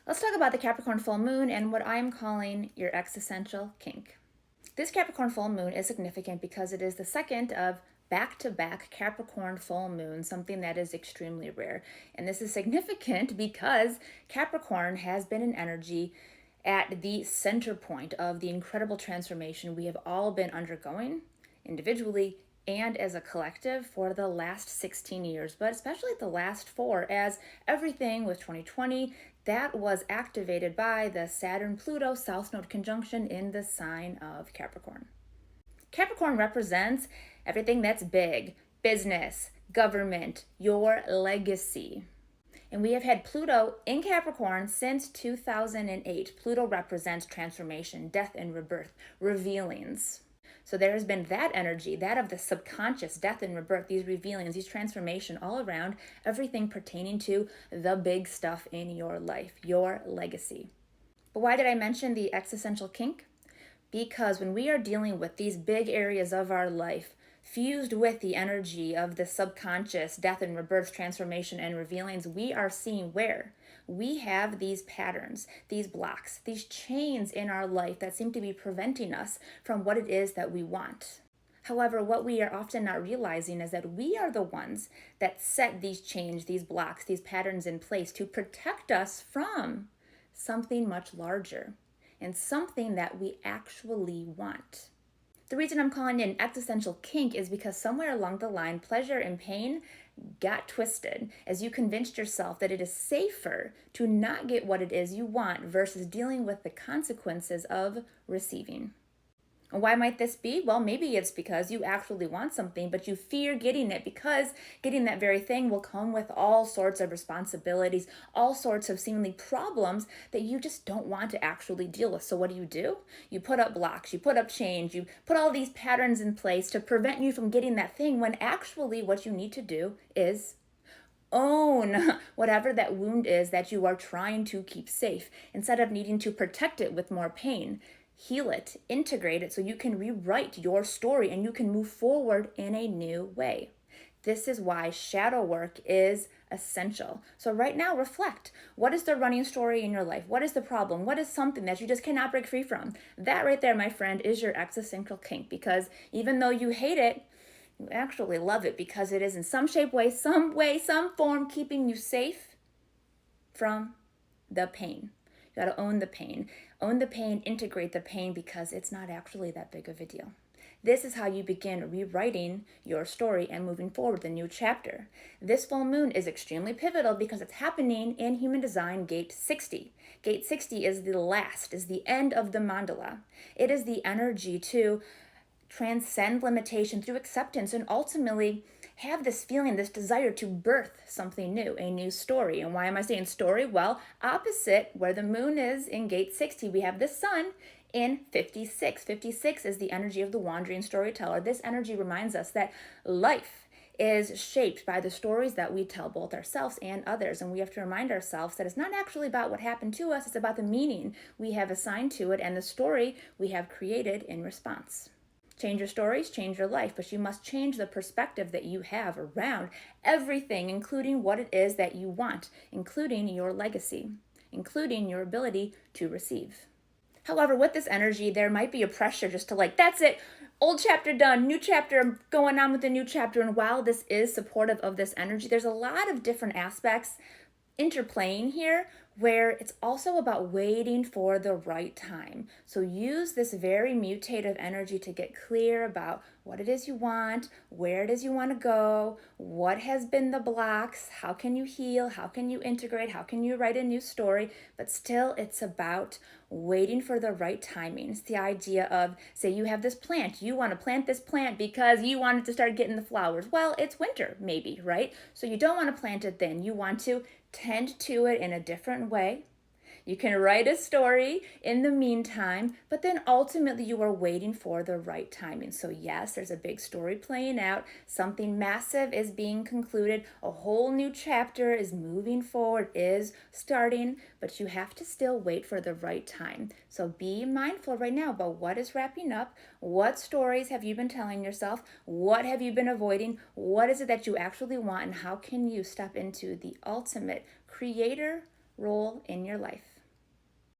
Let's talk about the Capricorn Full Moon and what I'm calling your existential kink. This Capricorn Full Moon is significant because it is the second of back-to-back Capricorn Full Moon, something that is extremely rare. And this is significant because Capricorn has been an energy at the center point of the incredible transformation we have all been undergoing individually and as a collective for the last 16 years, but especially the last 4, as everything with 2020 that was activated by the Saturn-Pluto South Node conjunction in the sign of Capricorn. Capricorn represents everything that's big, business, government, your legacy. And we have had Pluto in Capricorn since 2008. Pluto represents transformation, death and rebirth, revealings. So there has been that energy, that of the subconscious, death and rebirth, these revealings, these transformation all around, everything pertaining to the big stuff in your life, your legacy. But why did I mention the existential kink? Because when we are dealing with these big areas of our life, fused with the energy of the subconscious, death and rebirth, transformation and revealings, we are seeing where we have these patterns, these blocks, these chains in our life that seem to be preventing us from what it is that we want. However, what we are often not realizing is that we are the ones that set these chains, these blocks, these patterns in place to protect us from something much larger and something that we actually want. The reason I'm calling it an existential kink is because somewhere along the line, pleasure and pain got twisted as you convinced yourself that it is safer to not get what it is you want versus dealing with the consequences of receiving. And why might this be? Well, maybe it's because you actually want something, but you fear getting it because getting that very thing will come with all sorts of responsibilities, all sorts of seemingly problems that you just don't want to actually deal with. So what do? You put up blocks, you put up chains, you put all these patterns in place to prevent you from getting that thing when actually what you need to do is own whatever that wound is that you are trying to keep safe instead of needing to protect it with more pain. Heal it, integrate it so you can rewrite your story and you can move forward in a new way. This is why shadow work is essential. So right now, reflect. What is the running story in your life? What is the problem? What is something that you just cannot break free from? That right there, my friend, is your existential kink, because even though you hate it, you actually love it because it is in some shape, some form keeping you safe from the pain. You got to own the pain. Own the pain, integrate the pain, because it's not actually that big of a deal. This is how you begin rewriting your story and moving forward the new chapter. This full moon is extremely pivotal because it's happening in human design gate 60. Gate 60 is the end of the mandala. It is the energy to transcend limitation through acceptance and ultimately have this feeling, this desire to birth something new, a new story. And why am I saying story? Well, opposite where the moon is in gate 60, we have the sun in 56. 56 is the energy of the wandering storyteller. This energy reminds us that life is shaped by the stories that we tell both ourselves and others. And we have to remind ourselves that it's not actually about what happened to us, it's about the meaning we have assigned to it and the story we have created in response. Change your stories, change your life, but you must change the perspective that you have around everything, including what it is that you want, including your legacy, including your ability to receive. However, with this energy, there might be a pressure just to that's it, old chapter done, new chapter, going on with the new chapter. And while this is supportive of this energy, there's a lot of different aspects interplaying here where it's also about waiting for the right time. So use this very mutative energy to get clear about what it is you want, where it is you want to go, what has been the blocks, how can you heal, how can you integrate, how can you write a new story. But still, it's about waiting for the right timing. It's the idea of, say you have this plant, you want to plant this plant because you want it to start getting the flowers. Well, it's winter maybe, right? So you don't want to plant it then. You want to tend to it in a different way. You can write a story in the meantime, but then ultimately you are waiting for the right timing. So yes, there's a big story playing out. Something massive is being concluded. A whole new chapter is moving forward, is starting, but you have to still wait for the right time. So be mindful right now about what is wrapping up. What stories have you been telling yourself? What have you been avoiding? What is it that you actually want? And how can you step into the ultimate creator role in your life?